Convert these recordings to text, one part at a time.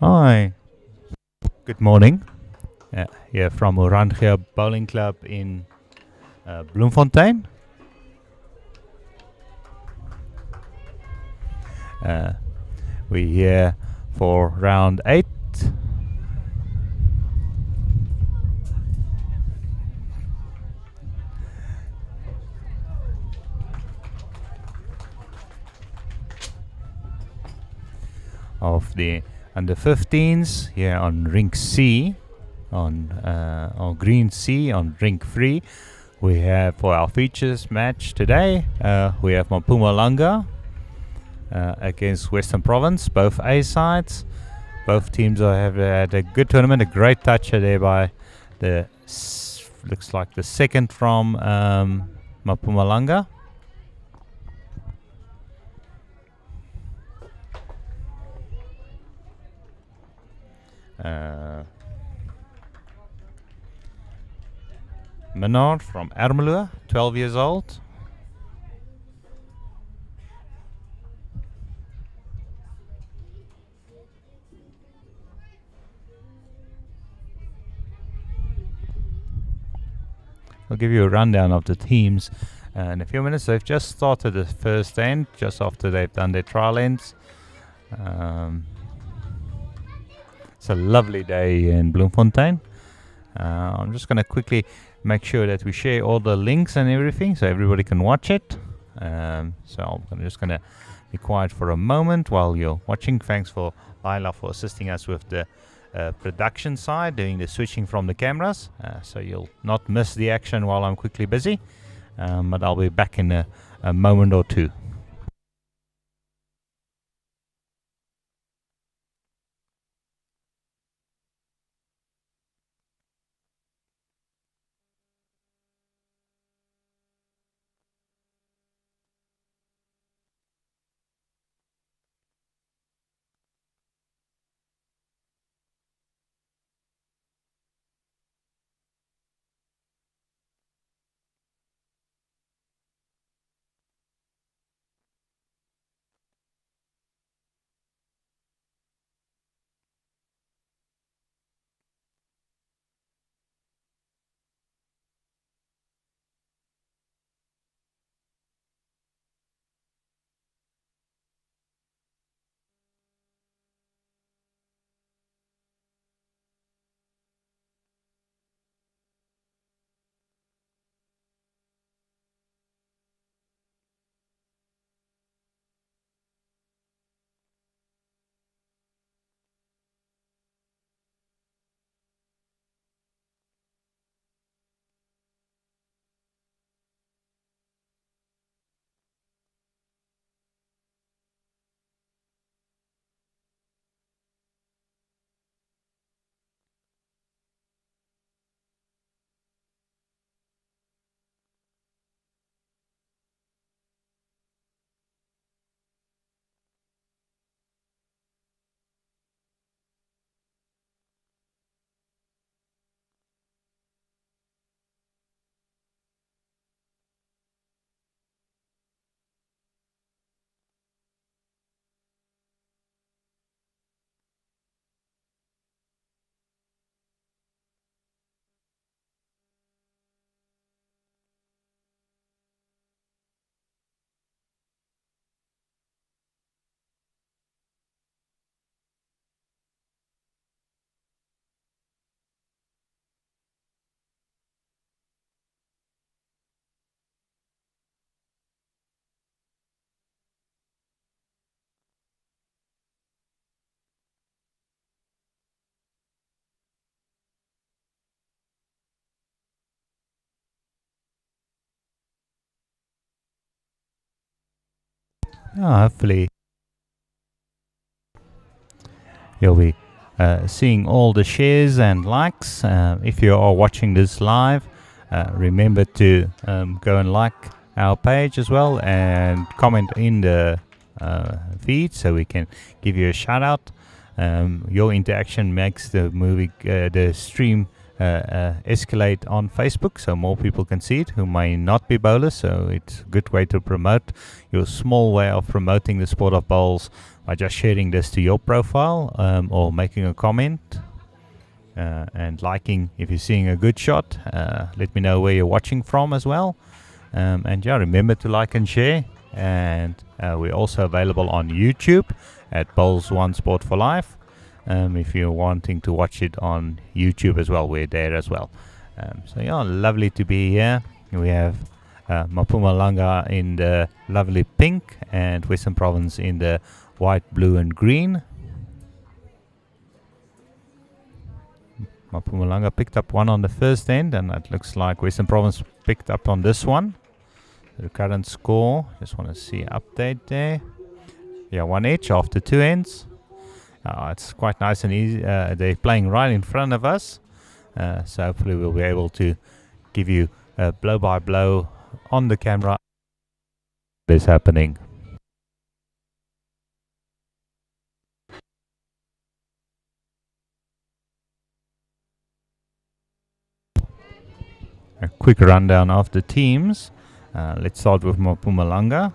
Hi, good morning. Here from Orangia Bowling Club in Bloemfontein. We're here for round 8. Of the under 15s here on Rink C, on Green C, on Rink 3. We have for our features match today, we have Mpumalanga against Western Province, both A sides. Both teams have had a good tournament, a great toucher there by the looks like the second from Mpumalanga. Menard from Ermelo, 12 years old. I'll give you a rundown of the teams in a few minutes. They've just started the first end, just after they've done their trial ends. It's a lovely day in Bloemfontein. I'm just going to quickly make sure that we share all the links and everything so everybody can watch it. So I'm just going to be quiet for a moment while you're watching. Thanks for Lila for assisting us with the production side, doing the switching from the cameras, so you'll not miss the action while I'm quickly busy. But I'll be back in a moment or two. Hopefully you'll be seeing all the shares and likes. If you are watching this live, remember to go and like our page as well and comment in the feed so we can give you a shout out. Your interaction makes the stream escalate on Facebook so more people can see it who may not be bowlers. So it's a good way to promote your small way of promoting the sport of bowls by just sharing this to your profile, or making a comment, and liking if you're seeing a good shot. Let me know where you're watching from as well. And yeah, remember to like and share. And we're also available on YouTube at Bowls One Sport for Life. If you're wanting to watch it on YouTube as well, we're there as well. So yeah, lovely to be here. We have Mpumalanga in the lovely pink and Western Province in the white, blue and green. Mpumalanga picked up one on the first end, and it looks like Western Province picked up on this one. The current score, just want to see update there. Yeah, one each after 2 ends. It's quite nice and easy. They're playing right in front of us, so hopefully we'll be able to give you a blow by blow on the camera. This happening. A quick rundown of the teams. Let's start with Mpumalanga.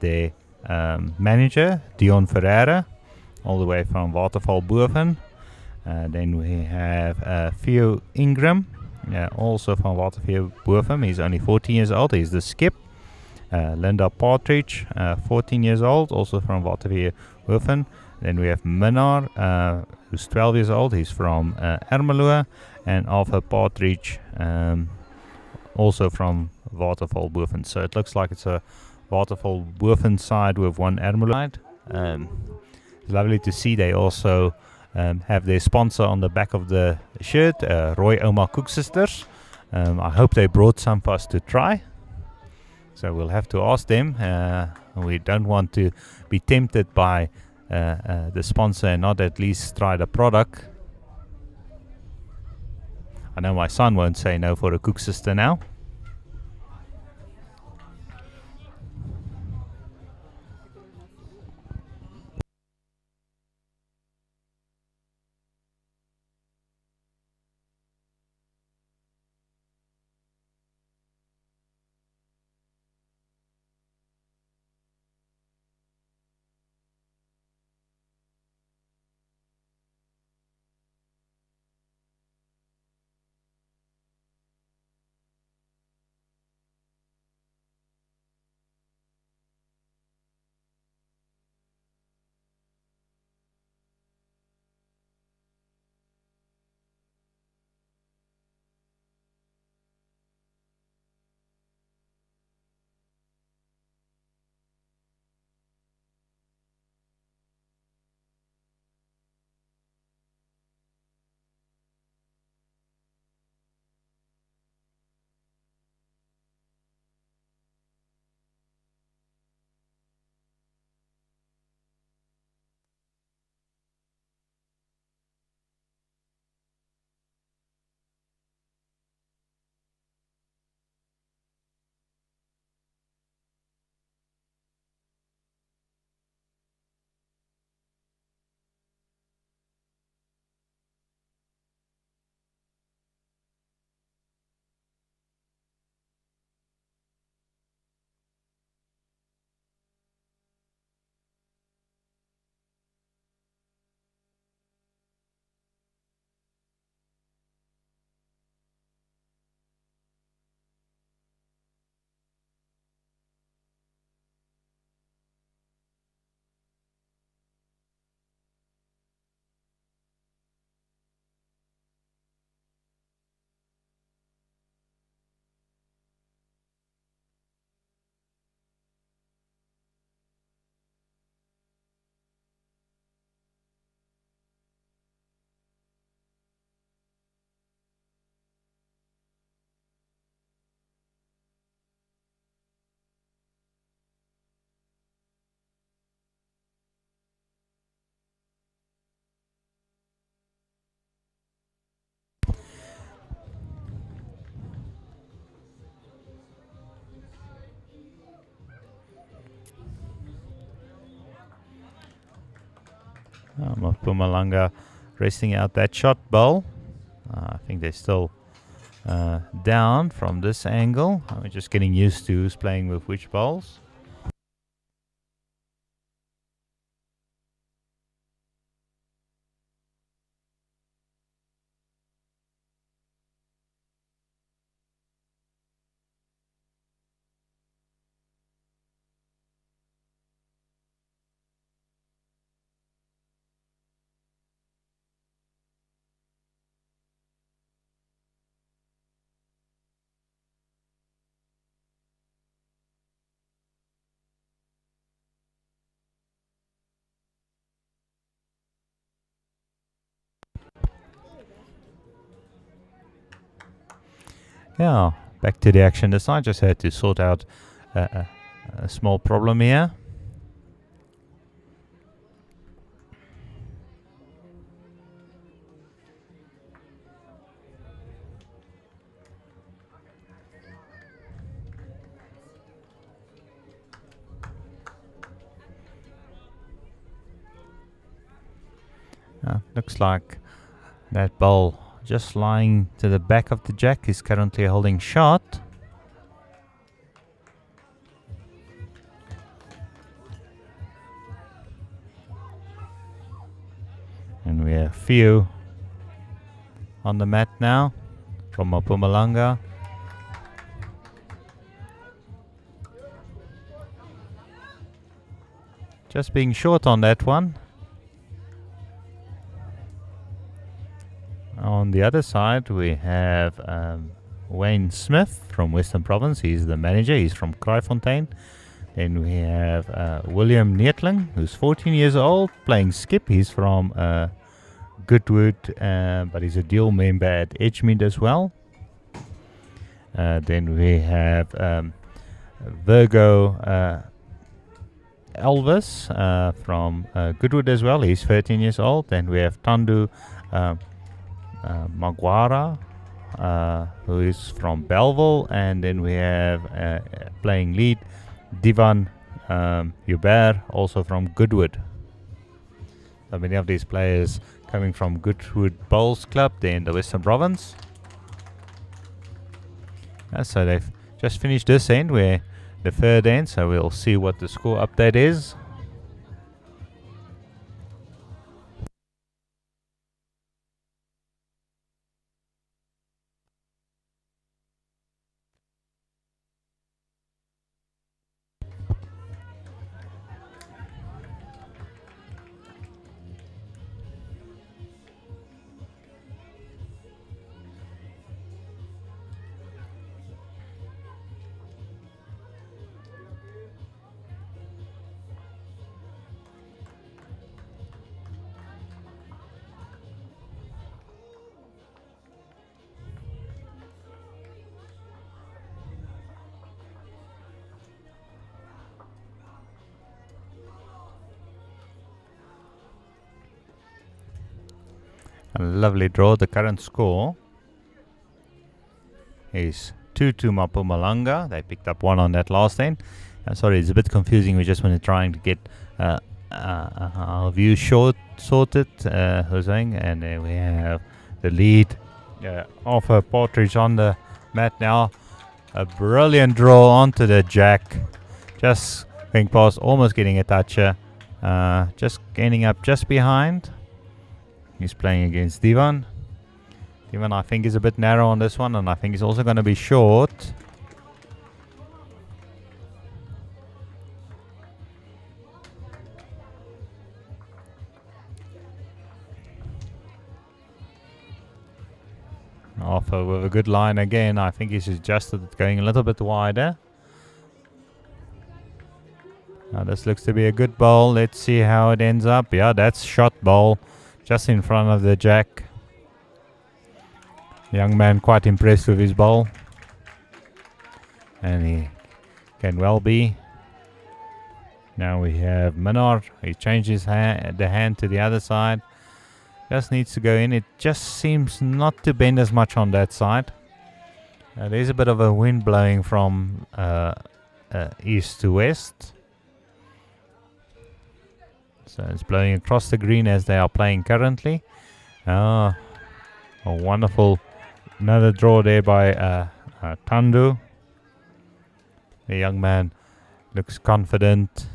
Their manager, Dion Ferreira, all the way from Waterval Boven. Then we have Theo Ingram, also from Waterval Boven. He's only 14 years old. He's the skip. Linda Partridge, 14 years old, also from Waterval Boven. Then we have Minnar, who's 12 years old. He's from Ermelo. And Alpha Partridge, also from Waterval Boven. So it looks like it's a Waterval Boven side with one Ermelo side. It's lovely to see they also have their sponsor on the back of the shirt, Roy Oma Koeksisters. I hope they brought some for us to try. So we'll have to ask them. We don't want to be tempted by the sponsor and not at least try the product. I know my son won't say no for a Koeksister now. Mpumalanga resting out that shot bowl. I think they're still down from this angle. I'm just getting used to who's playing with which balls. Yeah, back to the action. This I just had to sort out a small problem here. Looks like that ball just lying to the back of the jack is currently holding shot. And we have few on the mat now from Mpumalanga. Just being short on that one. On the other side we have Wayne Smith from Western Province. He's the manager. He's from Bloemfontein. Then we have William Neetling, who's 14 years old, playing skip. He's from Goodwood, but he's a dual member at Edgemead as well. Then we have Virgo Elvis from Goodwood as well. He's 13 years old. Then we have Tandu Magwara, who is from Belleville. And then we have playing lead Divan Hubert, also from Goodwood. So many of these players coming from Goodwood Bowls Club, they're in the Western Province. So they've just finished this end, where the third end, so we'll see what the score update is. A lovely draw. The current score is 2-2 Mpumalanga. They picked up one on that last end. Sorry, it's a bit confusing. We just want to trying to get our view sorted, Hossein. And then we have the lead of a Partridge on the mat now. A brilliant draw onto the jack. Just going past, almost getting a toucher. Just ending up just behind. He's playing against Divan. Divan, I think, is a bit narrow on this one, and I think he's also going to be short. Offer with a good line again. I think he's adjusted it, going a little bit wider. Now this looks to be a good bowl. Let's see how it ends up. Yeah, that's shot bowl. Just in front of the jack. Young man quite impressed with his bowl. And he can well be. Now we have Minor. He changes the hand to the other side. Just needs to go in. It just seems not to bend as much on that side. There's a bit of a wind blowing from east to west. So it's blowing across the green as they are playing currently. A wonderful, another draw there by Tandu. The young man looks confident.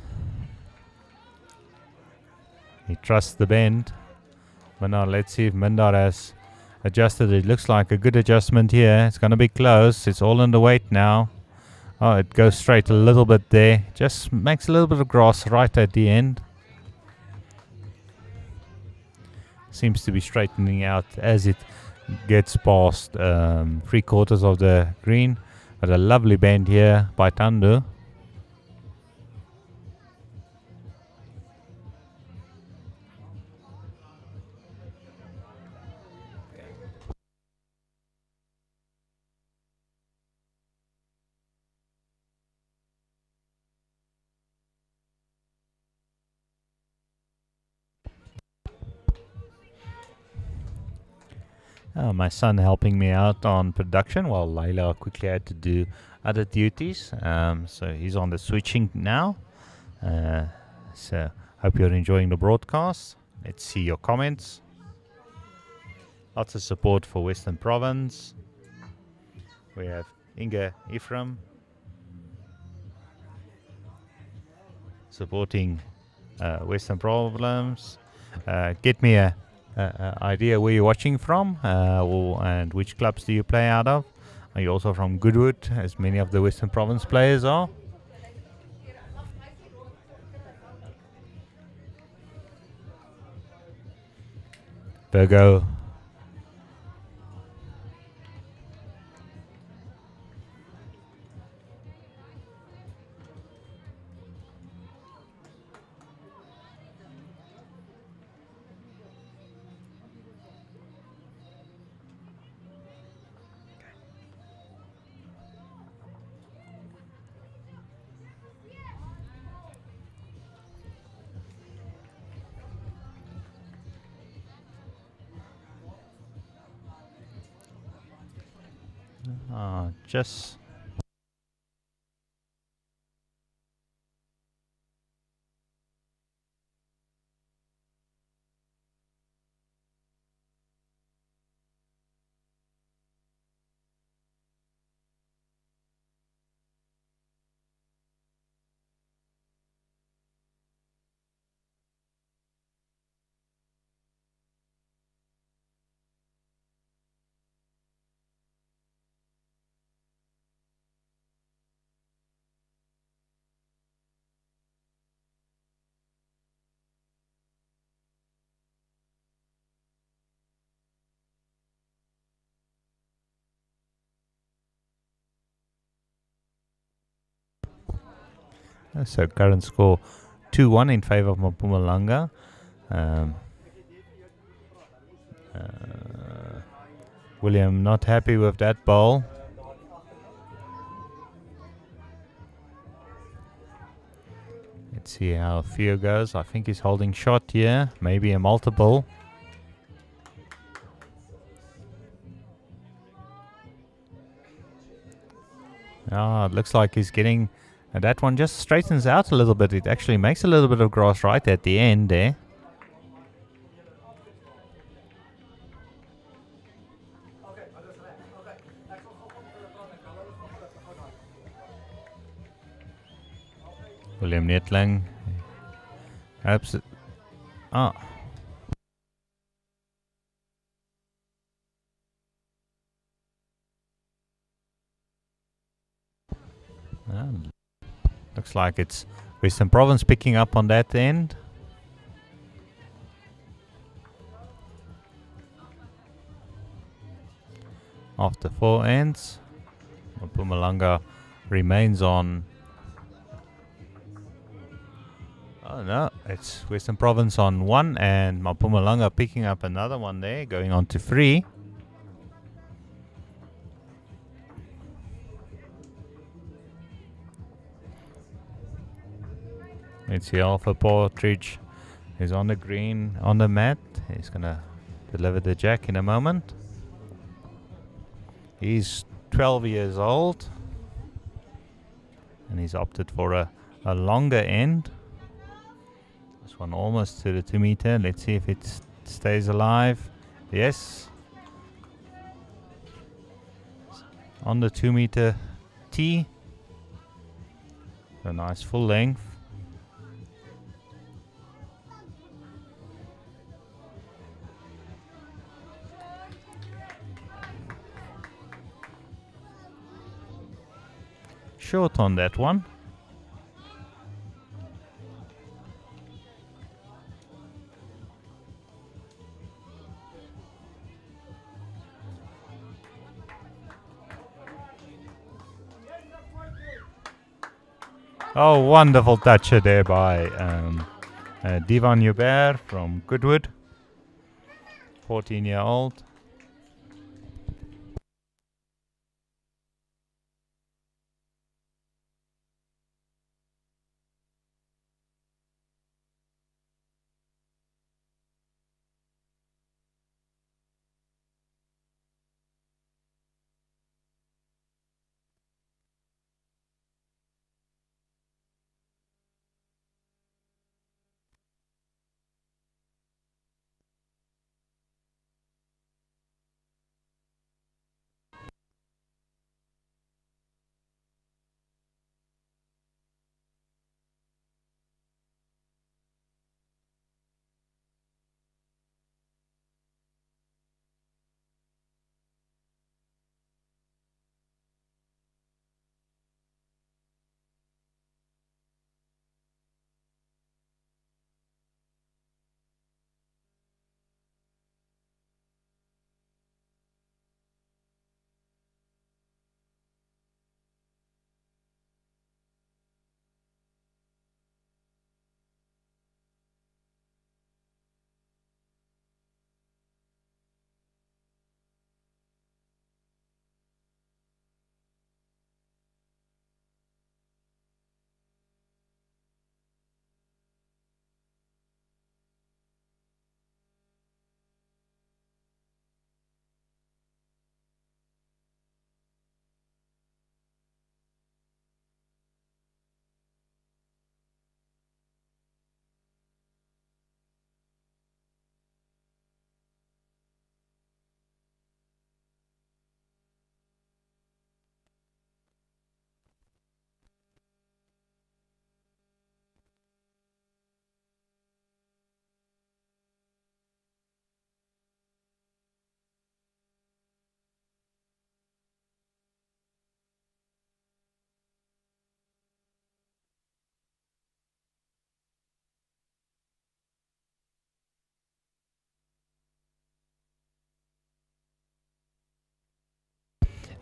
He trusts the bend. But now let's see if Mindar has adjusted. It looks like a good adjustment here. It's going to be close. It's all in the weight now. Oh, it goes straight a little bit there. Just makes a little bit of grass right at the end. Seems to be straightening out as it gets past 3/4 of the green. But a lovely bend here by Tandu. My son helping me out on production while Layla quickly had to do other duties. So he's on the switching now. So hope you're enjoying the broadcast. Let's see your comments. Lots of support for Western Province. We have Inge Ephraim supporting Western Province. Get me a idea where you're watching from and which clubs do you play out of. Are you also from Goodwood, as many of the Western Province players are? Virgo. Just so current score 2-1 in favor of Mpumalanga. William not happy with that ball. Let's see how Theo goes. I think he's holding shot here. Maybe a multiple. It looks like he's getting... that one just straightens out a little bit. It actually makes a little bit of grass right at the end there. William Netling. Looks like it's Western Province picking up on that end. After 4 ends, Mpumalanga remains on. Oh no, it's Western Province on 1 and Mpumalanga picking up another one there, going on to 3. Let's see, Alpha Partridge is on the green, on the mat. He's going to deliver the jack in a moment. He's 12 years old. And he's opted for a longer end. This one almost to the 2 meter. Let's see if it stays alive. Yes. on the 2-meter tee. A nice full length. Short on that one. Oh, wonderful toucher there by Divan Hubert from Goodwood, 14-year-old.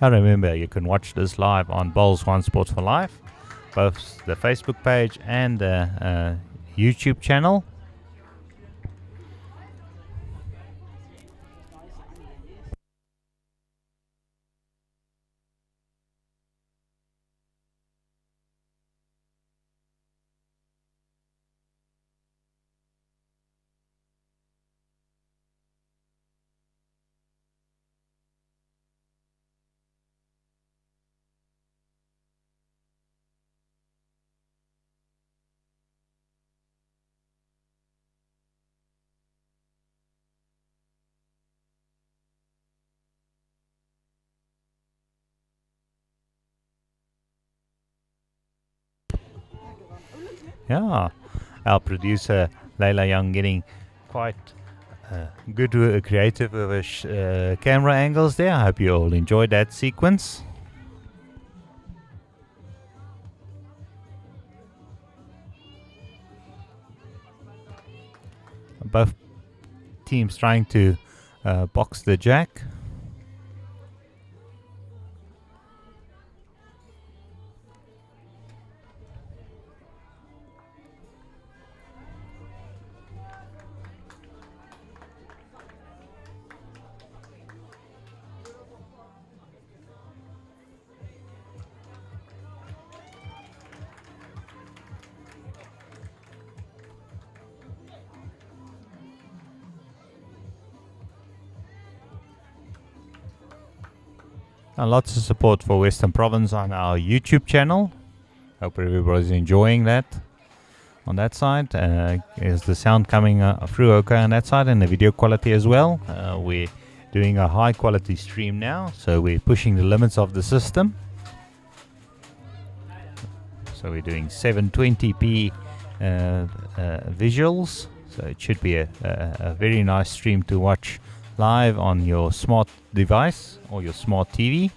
And remember, you can watch this live on Bowls One Sports for Life, both the Facebook page and the YouTube channel. Yeah, our producer Layla Young getting quite good, creative with her camera angles there. I hope you all enjoyed that sequence. Both teams trying to box the jack. And lots of support for Western Province on our YouTube channel. Hope everybody's enjoying that on that side. Is the sound coming through okay on that side, and the video quality as well? We doing a high quality stream now, so we're pushing the limits of the system. So we're doing 720p visuals, so it should be a very nice stream to watch live on your smart device or your smart TV.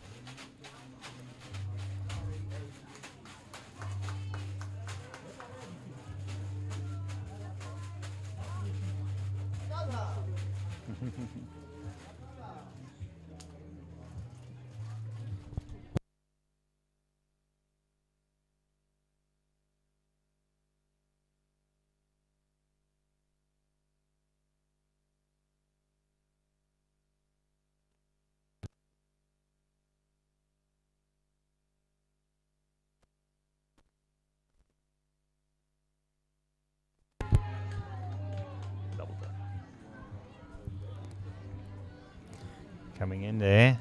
Coming in there.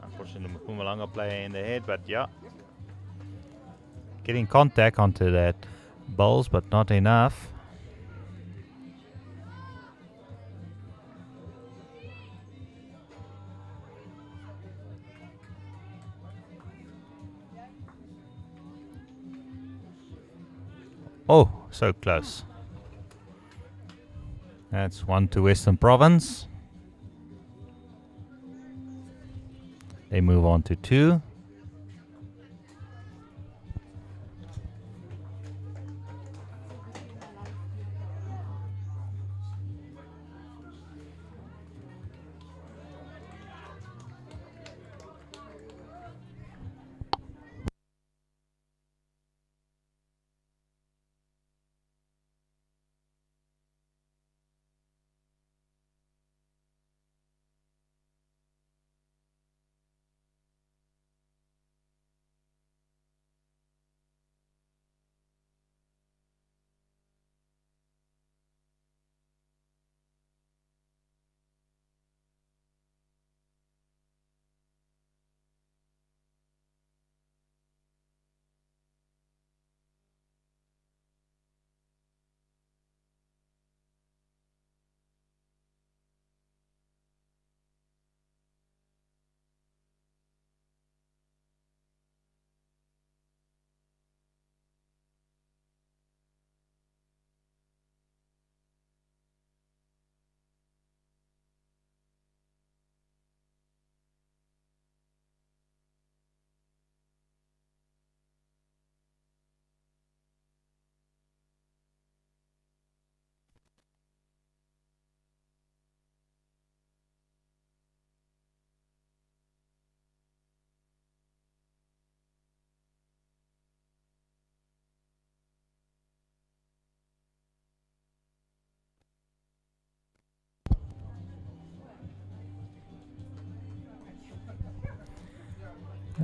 Unfortunately, Mpumalanga player in the head, but yeah. Getting contact onto that bowls, but not enough. Oh, so close. That's 1 to Western Province. They move on to 2.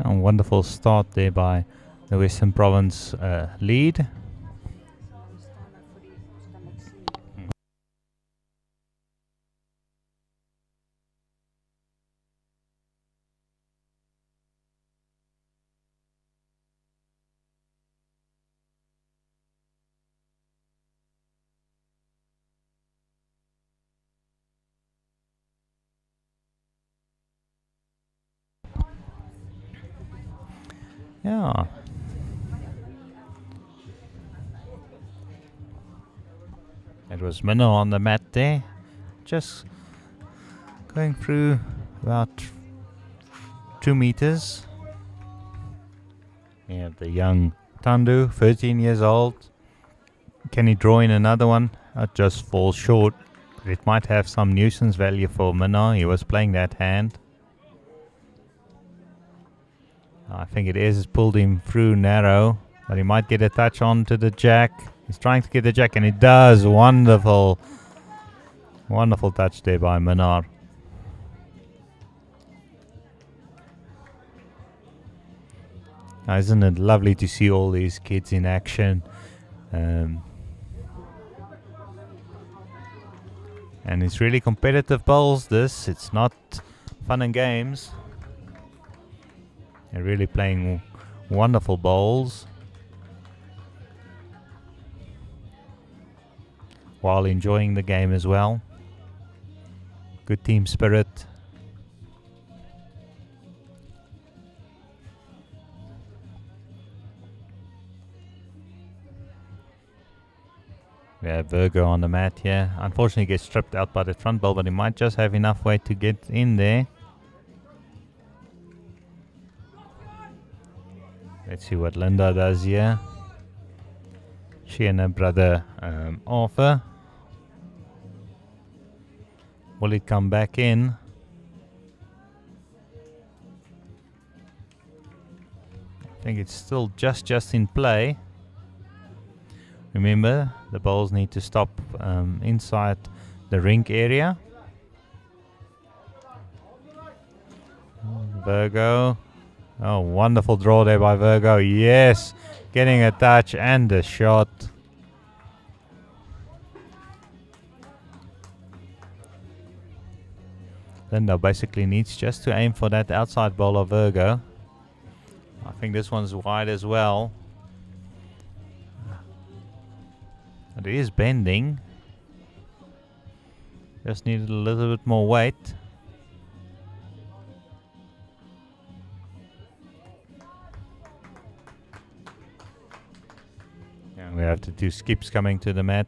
A wonderful start there by the Western Province lead. Yeah. It was Minnow on the mat there. Just going through about 2 meters. We have the young Tandu, 13 years old. Can he draw in another one? It just falls short. It might have some nuisance value for Minnow. He was playing that hand. I think it is pulled him through narrow, but he might get a touch onto the jack. He's trying to get the jack, and he does. Wonderful, wonderful touch there by Minnow. Isn't it lovely to see all these kids in action? And it's really competitive bowls, this. It's not fun and games. They're really playing wonderful bowls while enjoying the game as well. Good team spirit. We have Virgo on the mat here. Unfortunately, he gets stripped out by the front ball, but he might just have enough weight to get in there. Let's see what Linda does here. She and her brother Arthur. Will it come back in? I think it's still just in play. Remember, the balls need to stop inside the rink area. Virgo. Oh, wonderful draw there by Virgo. Yes, getting a touch and a shot. Linda basically needs just to aim for that outside ball of Virgo. I think this one's wide as well. It is bending. Just needed a little bit more weight. And we have the two skips coming to the mat.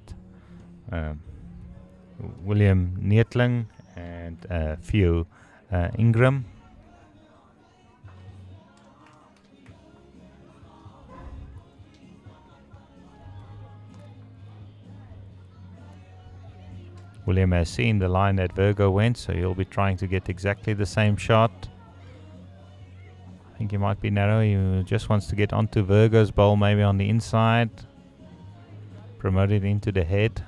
William Neetling and Theo Ingram. William has seen the line that Virgo went, so he'll be trying to get exactly the same shot. I think he might be narrow. He just wants to get onto Virgo's bowl, maybe on the inside. Promote it into the head.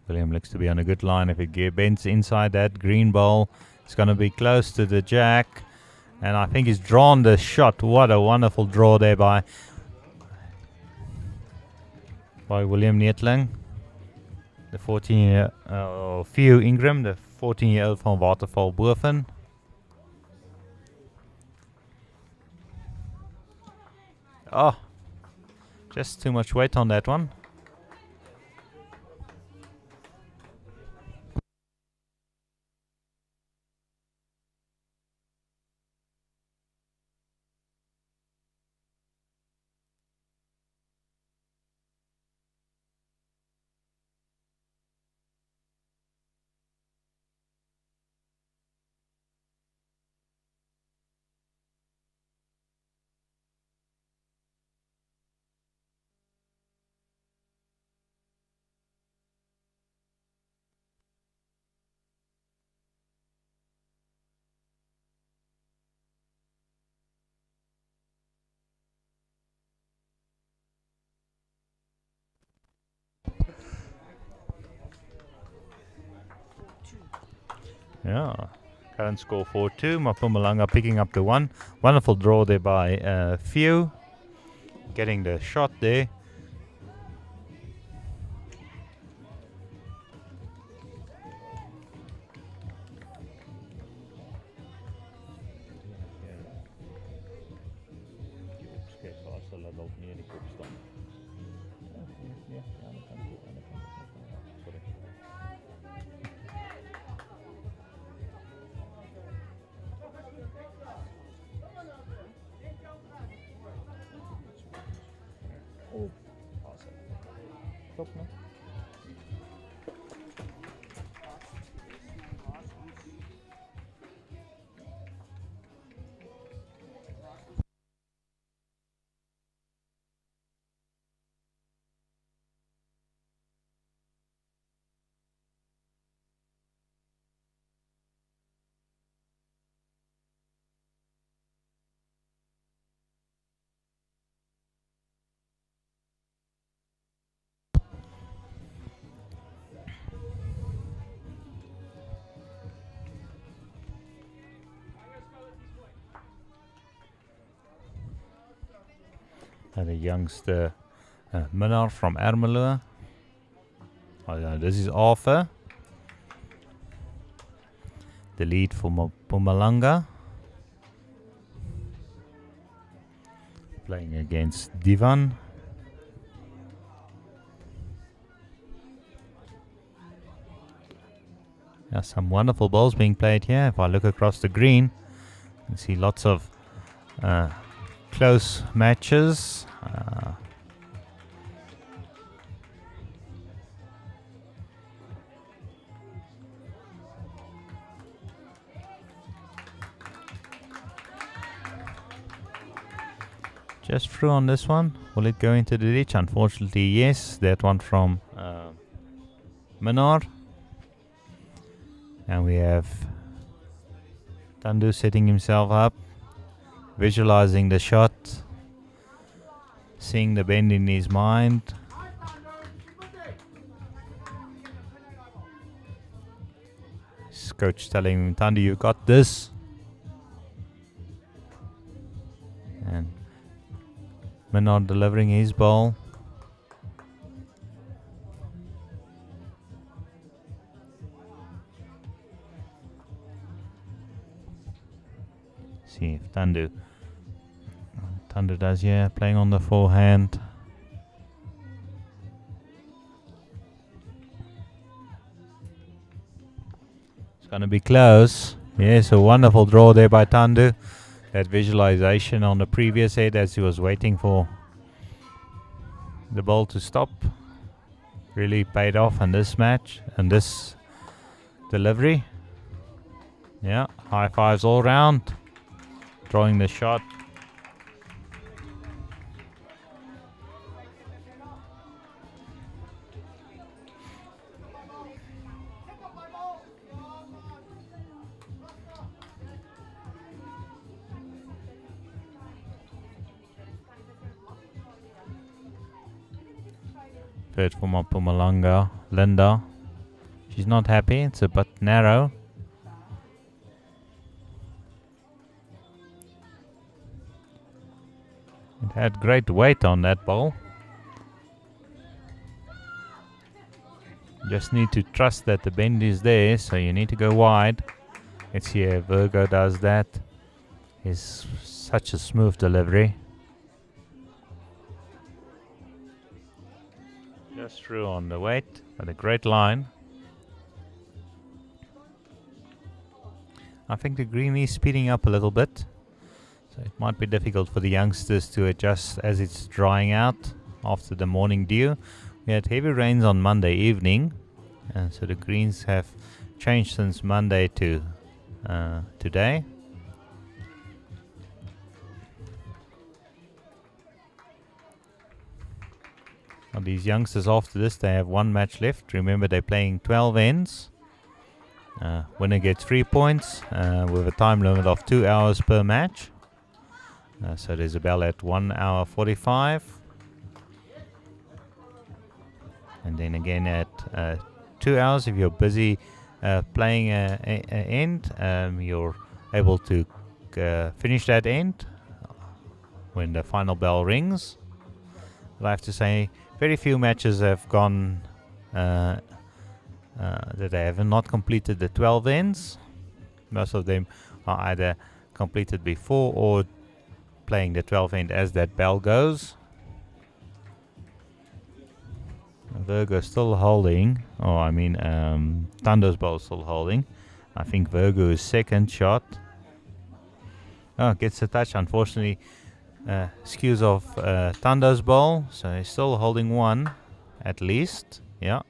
William looks to be on a good line. If it bends inside that green ball, it's going to be close to the jack. And I think he's drawn the shot. What a wonderful draw there by William Neetling. The 14-year Theo Ingram, the 14-year-old from Waterval Bloemfontein. Oh, just too much weight on that one. Yeah, current score 4-2. Mpumalanga picking up the one. Wonderful draw there by Theo. Getting the shot there. And a youngster, Minnar from Ermelo. Oh, yeah, this is Arthur. the lead for Mpumalanga. Playing against Divan. Some wonderful balls being played here. If I look across the green, you can see lots of close matches. Just through on this one. Will it go into the ditch? Unfortunately, yes. That one from Minard. And we have Tandu setting himself up, visualizing the shot, seeing the bend in his mind. His coach telling him, Tandu, you got this. And Minard delivering his ball. See if Tandu does, yeah, playing on the forehand. It's going to be close. Yes, a wonderful draw there by Tandu. That visualization on the previous head as he was waiting for the ball to stop really paid off in this match and this delivery. Yeah, high fives all round. Drawing the shot. Third for Mpumalanga, Linda. She's not happy, it's a bit narrow. It had great weight on that ball. Just need to trust that the bend is there, so you need to go wide. Let's see if Virgo does that. It's such a smooth delivery. Just through on the weight, but a great line. I think the green is speeding up a little bit. So it might be difficult for the youngsters to adjust as it's drying out after the morning dew. We had heavy rains on Monday evening, and so the greens have changed since Monday to today. Now these youngsters, after this, they have one match left. Remember, they're playing 12 ends. Winner gets 3 points with a time limit of 2 hours per match. So there's a bell at 1 hour 45. And then again at 2 hours, if you're busy playing an end, you're able to finish that end when the final bell rings. But I have to say, very few matches have gone that they have not completed the 12 ends. Most of them are either completed before or playing the 12 end as that bell goes. Virgo still holding. Tando's ball still holding. I think Virgo is second shot. Oh, gets a touch. Unfortunately, skews off Tando's ball. So he's still holding one at least. Yeah.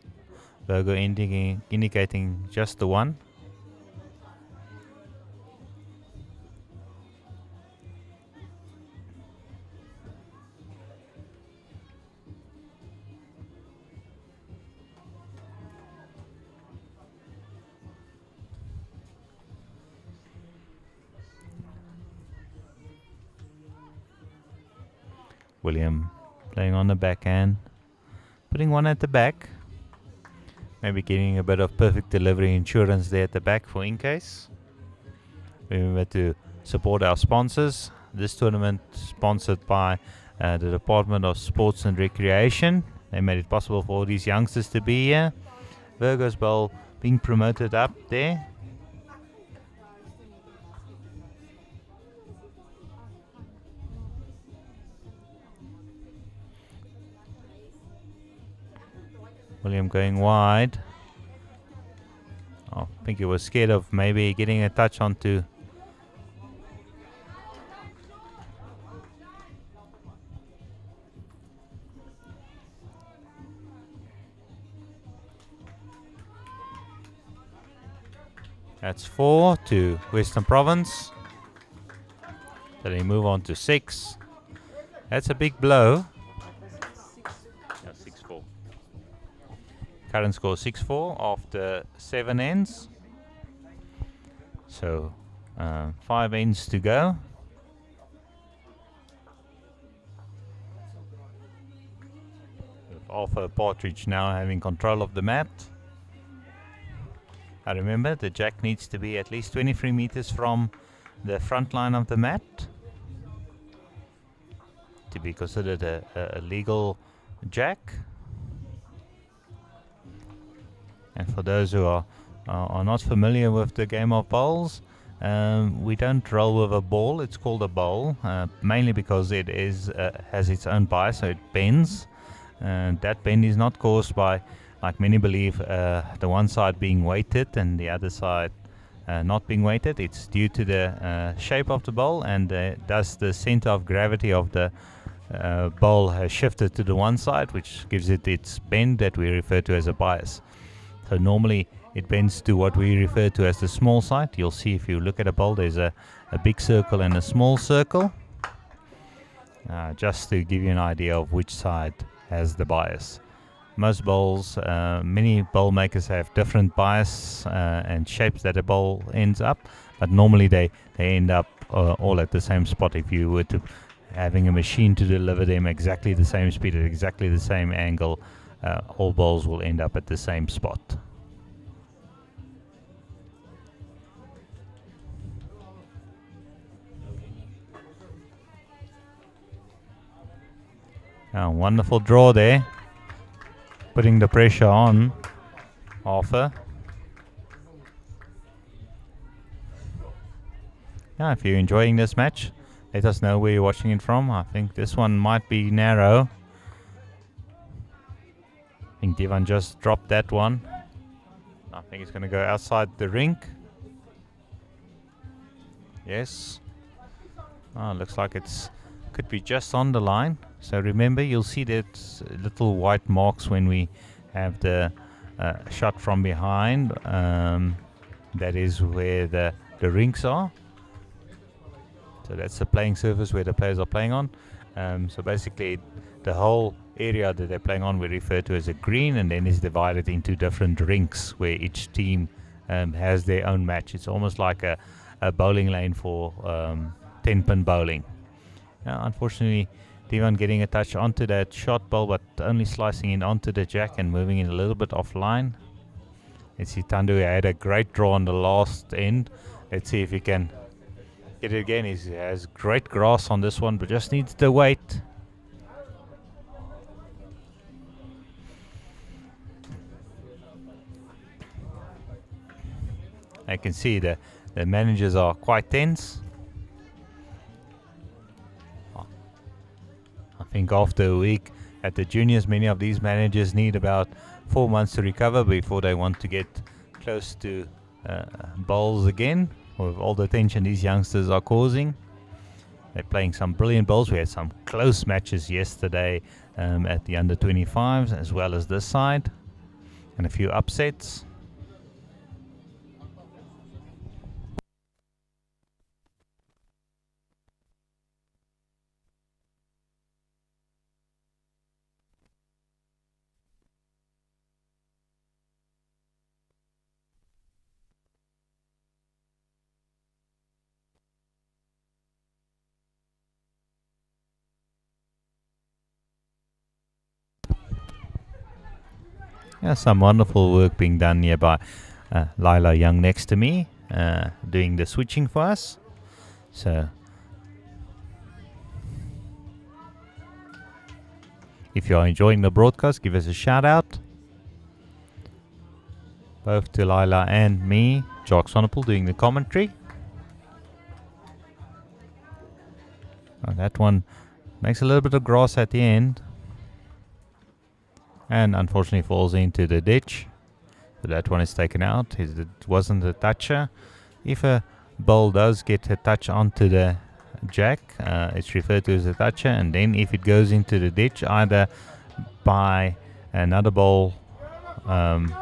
Virgo indicating just the one. William playing on the backhand, putting one at the back, maybe getting a bit of perfect delivery insurance there at the back for in case. Remember to support our sponsors. This tournament sponsored by the Department of Sports and Recreation. They made it possible for all these youngsters to be here. Virgo's ball being promoted up there. William going wide. I think he was scared of maybe getting a touch onto. That's 4 to Western Province. Then they move on to 6. That's a big blow. Yeah, 6-4. Current score 6-4 after 7 ends. So 5 ends to go. With Alpha Partridge now having control of the mat. I remember the jack needs to be at least 23 meters from the front line of the mat to be considered a legal jack. And for those who are not familiar with the game of bowls, we don't roll with a ball. It's called a bowl, mainly because it has its own bias, so it bends. And that bend is not caused by, like many believe, the one side being weighted and the other side not being weighted. It's due to the shape of the bowl, and thus the center of gravity of the bowl has shifted to the one side, which gives it its bend that we refer to as a bias. So normally it bends to what we refer to as the small side. You'll see if you look at a bowl, there's a big circle and a small circle, just to give you an idea of which side has the bias. Most bowls, many bowl makers have different bias and shapes that a bowl ends up, but normally they end up all at the same spot. If you were to having a machine to deliver them exactly the same speed at exactly the same angle, all bowls will end up at the same spot. Wonderful draw there, putting the pressure on Arthur. If you're enjoying this match, let us know where you're watching it from. I think this one might be narrow. I think Devan just dropped that one. I think it's going to go outside the rink. Yes. Looks like it's could be just on the line. So remember, you'll see that little white marks when we have the shot from behind. That is where the rinks are. So that's the playing surface where the players are playing on. So basically, the whole area that they're playing on we refer to as a green, and then is divided into different rinks where each team has their own match. It's almost like a bowling lane for 10-pin bowling. Unfortunately, Devan getting a touch onto that shot ball, but only slicing in onto the jack and moving it a little bit offline. Let's see, Tandu had a great draw on the last end. Let's see if he can get it again. He has great grass on this one, but just needs the weight. I can see the managers are quite tense. I think after a week at the juniors, many of these managers need about 4 months to recover before they want to get close to bowls again, with all the tension these youngsters are causing. They're playing some brilliant bowls. We had some close matches yesterday at the under 25s, as well as this side, and a few upsets. Some wonderful work being done here by Lila Young next to me, doing the switching for us. So if you are enjoying the broadcast, give us a shout out. Both to Lila and me, Jock Sonnepool, doing the commentary. That one makes a little bit of grass at the end. and unfortunately falls into the ditch. So that one is taken out. It wasn't a toucher. If a ball does get a touch onto the jack, it's referred to as a toucher, and then if it goes into the ditch, either by another ball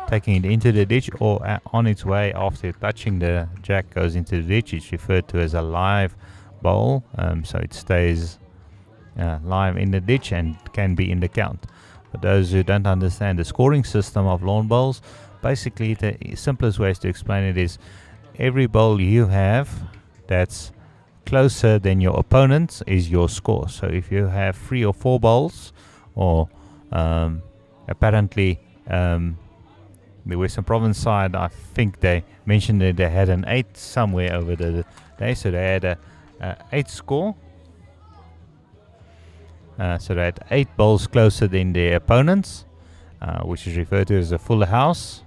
taking it into the ditch or on its way after touching the jack goes into the ditch, it's referred to as a live ball, so it stays live in the ditch and can be in the count. For those who don't understand the scoring system of lawn bowls, basically the simplest ways to explain it is every bowl you have that's closer than your opponent's is your score. So if you have 3 or 4 bowls, or apparently the Western Province side, I think they mentioned that they had an 8 somewhere over the day, so they had a 8 score. So they had 8 bowls closer than their opponents, which is referred to as a full house.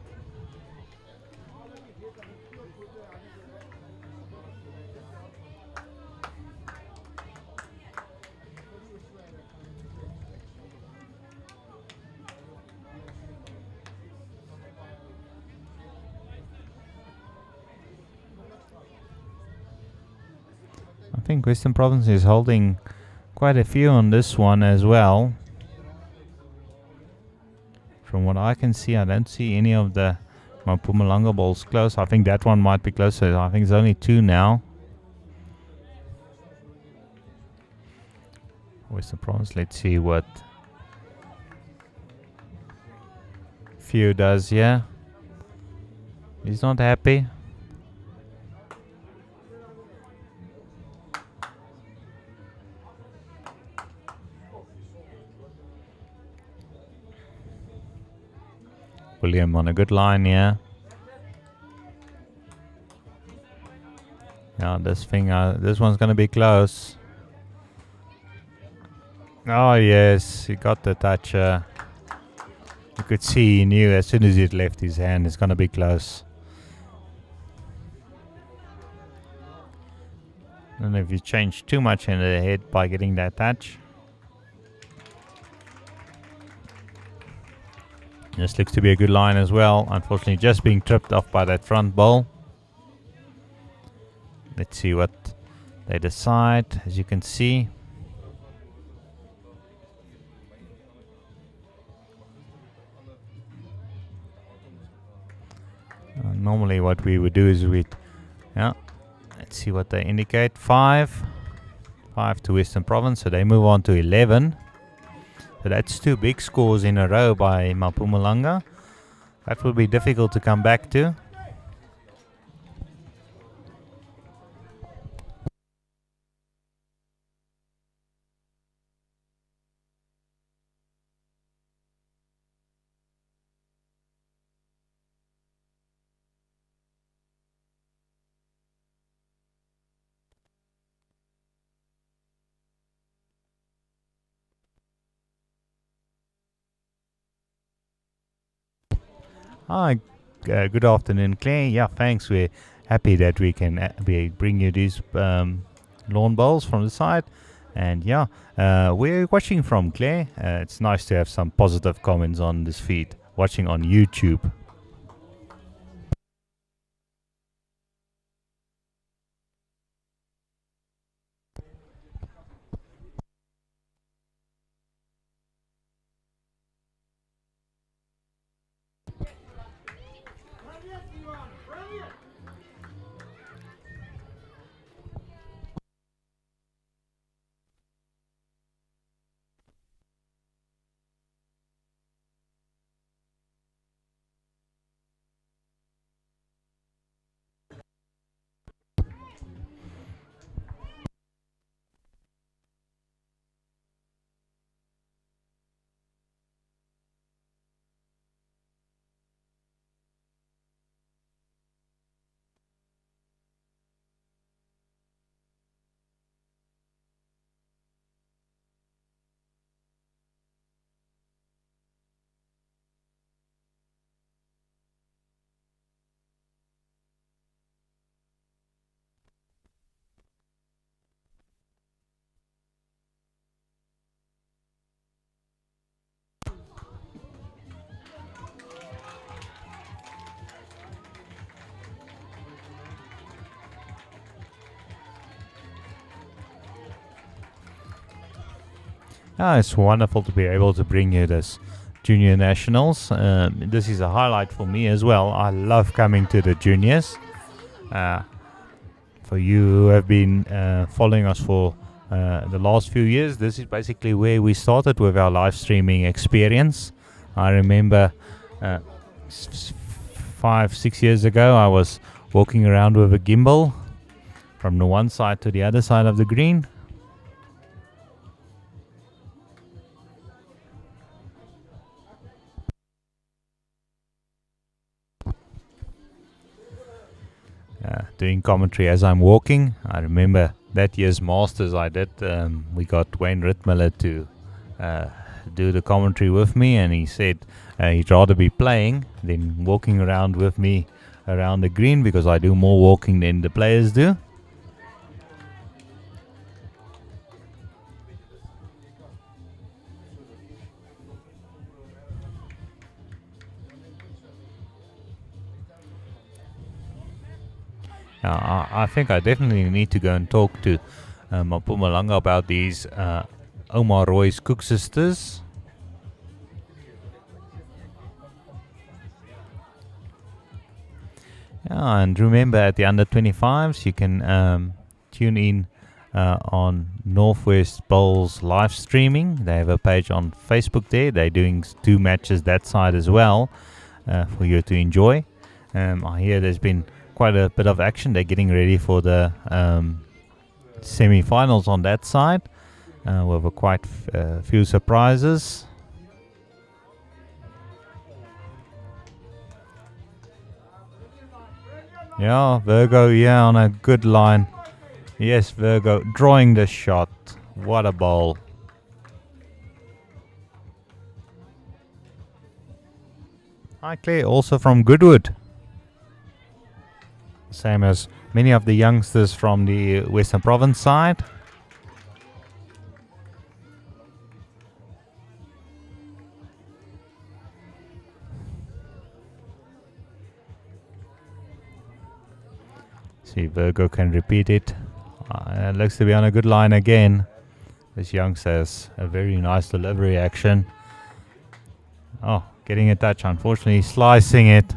I think Western Province is holding quite a few on this one as well. From what I can see, I don't see any of the Mpumalanga balls close. I think that one might be closer. I think it's only 2 now. Western Province, let's see what Few does here. He's not happy. William on a good line here. Yeah, this one's gonna be close. Oh yes, he got the touch. You could see he knew as soon as it left his hand, it's gonna be close. I don't know if you changed too much in the head by getting that touch. This looks to be a good line as well. Unfortunately, just being tripped off by that front ball. Let's see what they decide. As you can see, normally what we would do is let's see what they indicate. 5 to Western Province, so they move on to 11. So that's 2 big scores in a row by Mpumalanga. That will be difficult to come back to. Hi, good afternoon, Claire. Yeah, thanks. We're happy that we can bring you these lawn bowls from the side. And yeah, we're watching from Claire. It's nice to have some positive comments on this feed, watching on YouTube. It's wonderful to be able to bring you this junior nationals. This is a highlight for me as well. I love coming to the juniors. For you who have been following us for the last few years, this is basically where we started with our live streaming experience. I remember 5-6 years ago, I was walking around with a gimbal from the one side to the other side of the green. Doing commentary as I'm walking. I remember that year's Masters I did, we got Wayne Rittmiller to do the commentary with me, and he said he'd rather be playing than walking around with me around the green, because I do more walking than the players do. I think I definitely need to go and talk to Mpumalanga about these Omar Roy's Cook sisters. And remember, at the under 25s, you can tune in on Northwest Bowls live streaming. They have a page on Facebook there. They're doing 2 matches that side as well for you to enjoy. I hear there's been quite a bit of action. They're getting ready for the semi-finals on that side with quite a few surprises. Yeah, Virgo, on a good line. Yes, Virgo, drawing the shot. What a bowl. Hi Claire, also from Goodwood. Same as many of the youngsters from the Western Province side. See, Virgo can repeat it. Looks to be on a good line again. This youngster has a very nice delivery action. Oh, getting a touch, unfortunately slicing it.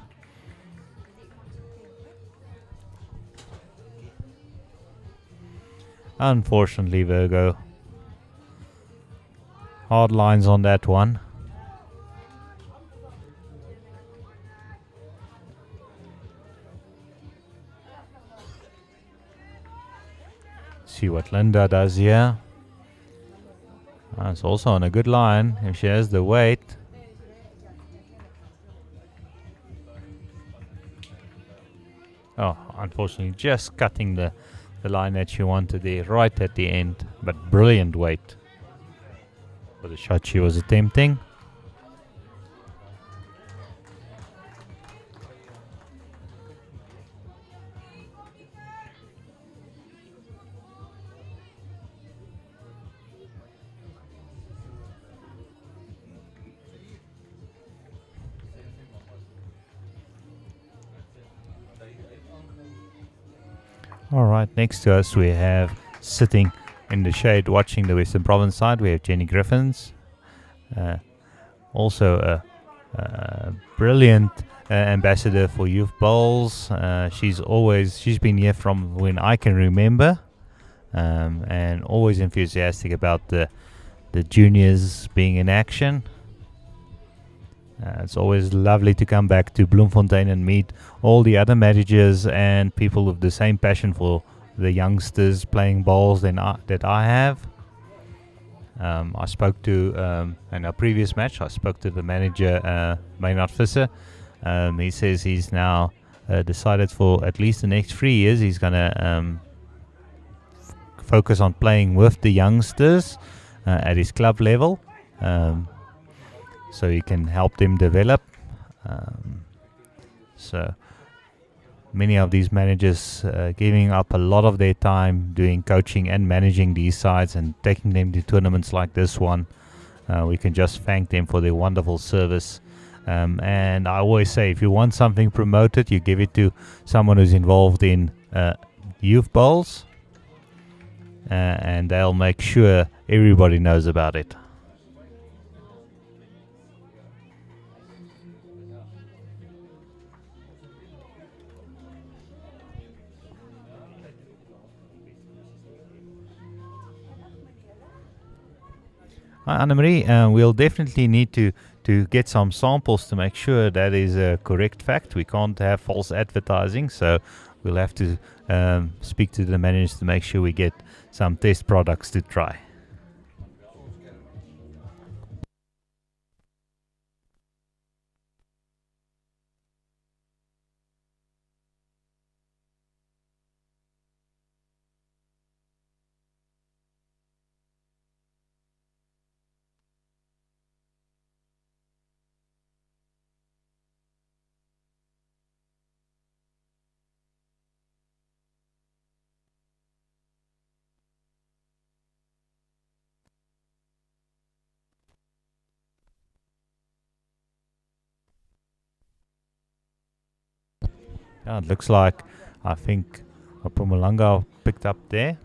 Unfortunately, Virgo. Hard lines on that one. See what Linda does here. It's also on a good line if she has the weight. Oh, unfortunately, just cutting the line that she wanted there right at the end, but brilliant weight for the shot she was attempting. Alright, next to us we have, sitting in the shade watching the Western Province side, we have Jenny Griffins. Also a brilliant ambassador for youth bowls. She's been here from when I can remember, and always enthusiastic about the juniors being in action. It's always lovely to come back to Bloemfontein and meet all the other managers and people with the same passion for the youngsters playing bowls that I have. I spoke to, in our previous match, I spoke to the manager, Maynard Visser. He says he's now decided for at least the next 3 years he's going to focus on playing with the youngsters at his club level. So he can help them develop. So many of these managers giving up a lot of their time doing coaching and managing these sides and taking them to tournaments like this one. We can just thank them for their wonderful service. And I always say, if you want something promoted, you give it to someone who's involved in youth bowls, and they'll make sure everybody knows about it. Anne-Marie, we'll definitely need to get some samples to make sure that is a correct fact. We can't have false advertising, so we'll have to speak to the managers to make sure we get some test products to try. Yeah, it looks like I think Mpumalanga picked up there.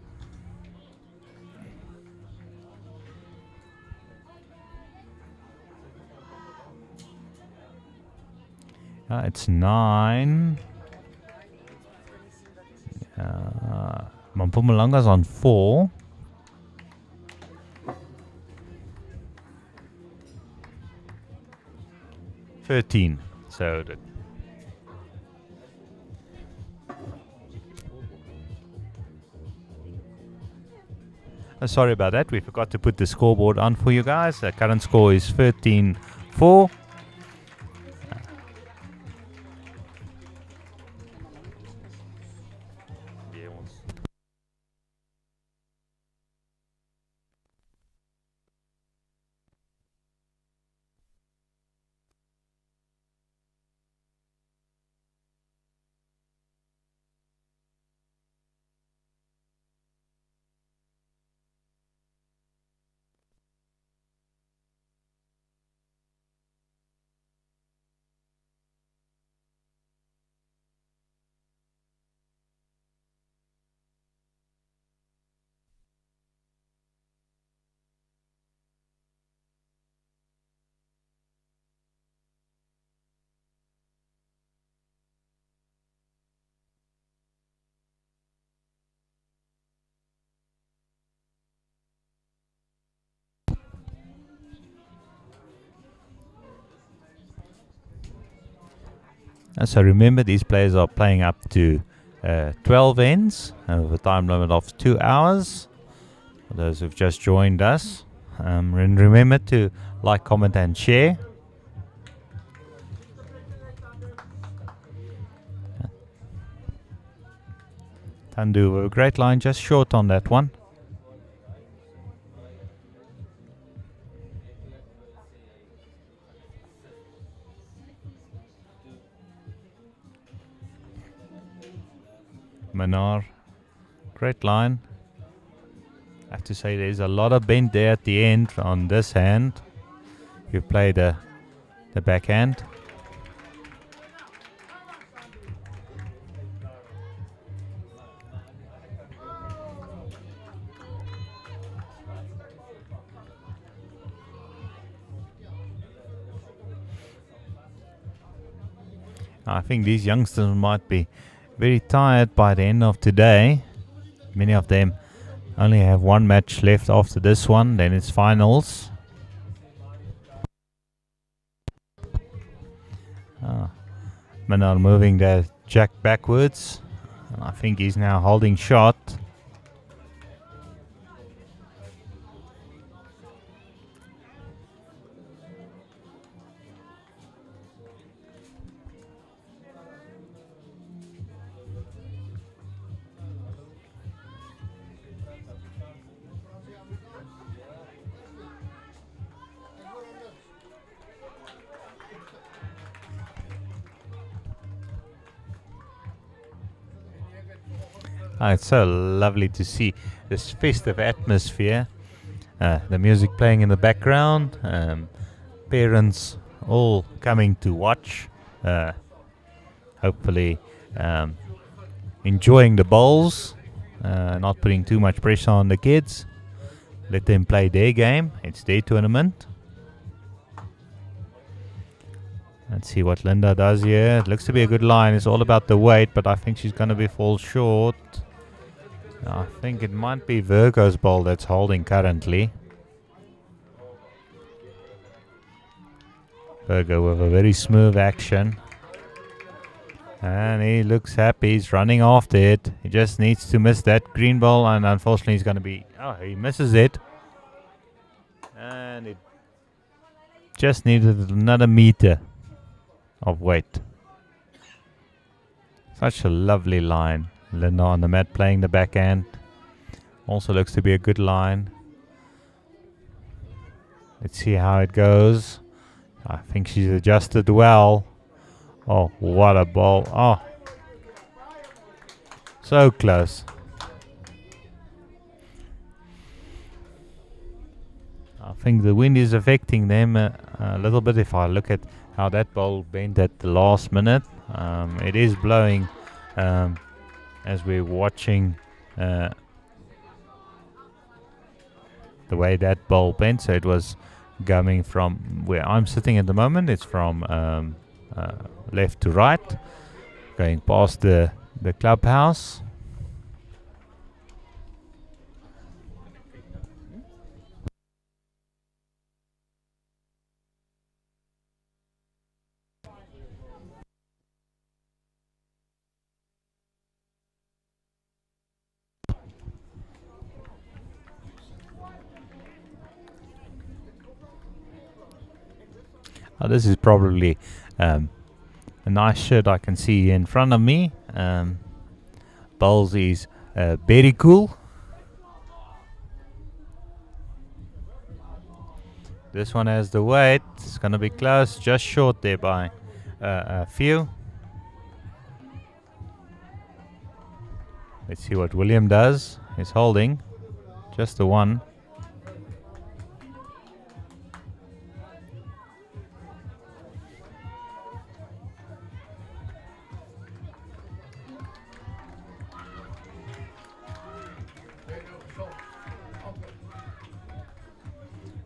It's 9. Mpumalanga's on 4. $13. So sorry about that. We forgot to put the scoreboard on for you guys. The current score is 13-4. So remember, these players are playing up to 12 ends with a time limit of 2 hours. For those who've just joined us, and remember to like, comment and share. Tandu, a great line, just short on that one. Manar, great line. I have to say there's a lot of bend there at the end on this hand. You play the backhand. I think these youngsters might be very tired by the end of today. Many of them only have one match left after this one, then it's finals. Manar moving the jack backwards. I think he's now holding shot. It's so lovely to see this festive atmosphere. The music playing in the background. Parents all coming to watch. Hopefully enjoying the bowls. Not putting too much pressure on the kids. Let them play their game. It's their tournament. Let's see what Linda does here. It looks to be a good line. It's all about the weight, but I think she's going to be fall short. I think it might be Virgo's ball that's holding currently. Burger with a very smooth action. And he looks happy. He's running after it. He just needs to miss that green ball, and unfortunately he's going to be... Oh, he misses it. And it just needed another meter of weight. Such a lovely line. Linda on the mat playing the backhand. Also looks to be a good line. Let's see how it goes. I think she's adjusted well. Oh, what a ball. Oh, so close. I think the wind is affecting them a little bit. If I look at how that ball bent at the last minute, it is blowing as we're watching the way that ball bent. So it was coming from where I'm sitting at the moment. It's from left to right, going past the clubhouse. Oh, this is probably a nice shirt I can see in front of me. Bowls is very cool. This one has the weight. It's going to be close, just short there by a few. Let's see what William does. He's holding just the one.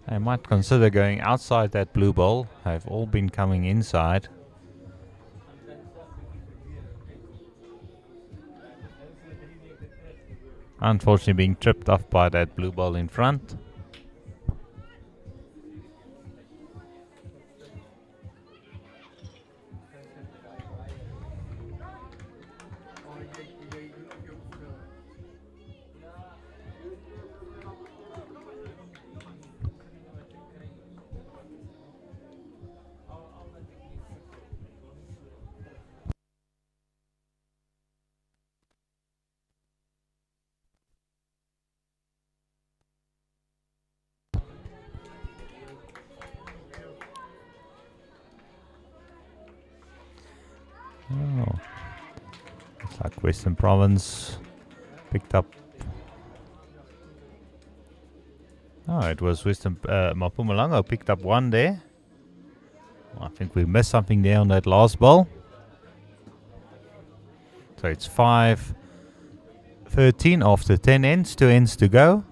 I might consider going outside that blue ball. I've all been coming inside. Unfortunately being tripped off by that blue ball in front. Oh, it's like Western Province picked up. Oh, it was Western Mpumalanga picked up one there. I think we missed something there on that last ball. So it's 5-13 after 10 ends, 2 ends to go.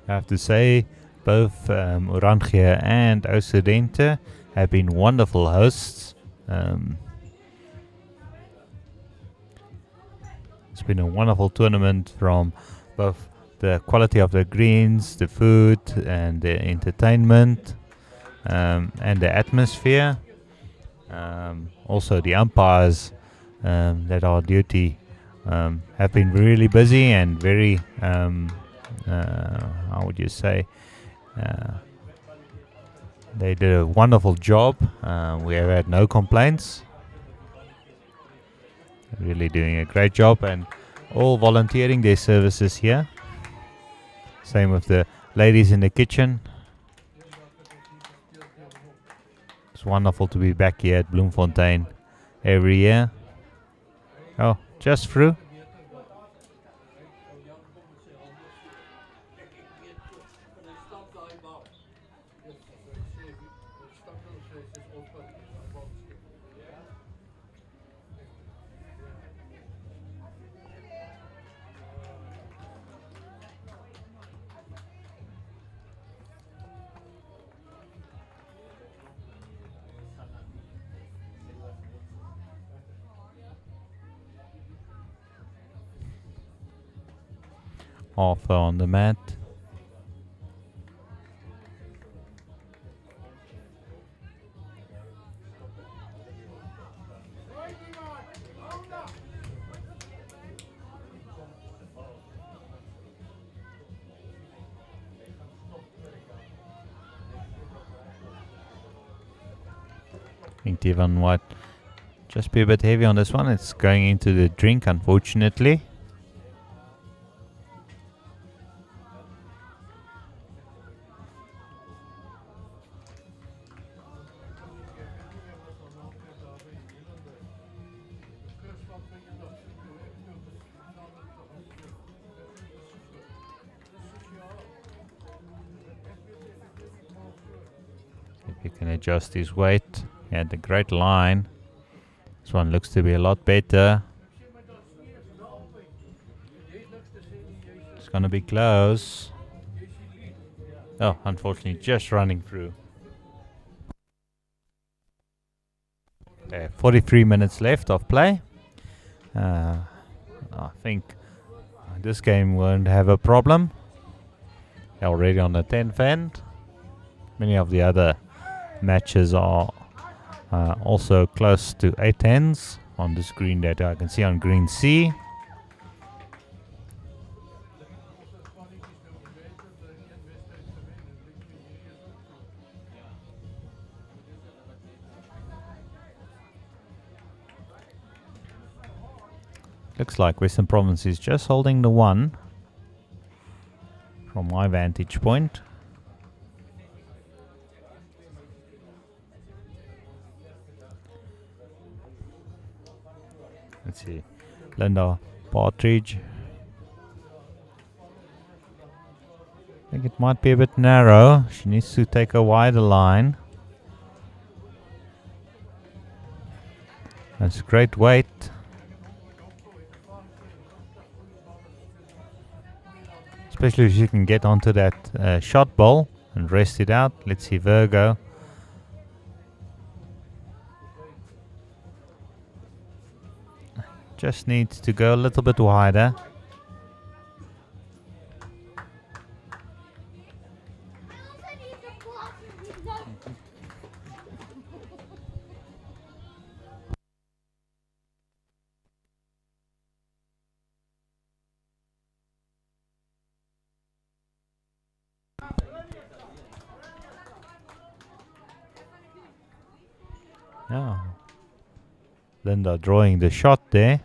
I have to say, both Orangia and Occidente have been wonderful hosts. It's been a wonderful tournament from both the quality of the greens, the food, and the entertainment, and the atmosphere. Also, the umpires that are on duty have been really busy and very, how would you say, they did a wonderful job. We have had no complaints. Really doing a great job, and all volunteering their services here. Same with the ladies in the kitchen. It's wonderful to be back here at Bloemfontein every year. Oh, just through. Arthur on the mat. I think Devon might just be a bit heavy on this one. It's going into the drink, unfortunately. If he can adjust his weight. He had a great line. This one looks to be a lot better. It's gonna be close. Oh, unfortunately, just running through. 43 minutes left of play. I think this game won't have a problem. They're already on the 10th end. Many of the other matches are also close to 8 ends on this green that I can see on green C. Looks like Western Province is just holding the one from my vantage point. Let's see, Linda Partridge. I think it might be a bit narrow. She needs to take a wider line. That's great weight. Especially if she can get onto that shot ball and rest it out. Let's see Virgo. Just needs to go a little bit wider. Yeah. Linda drawing the shot there.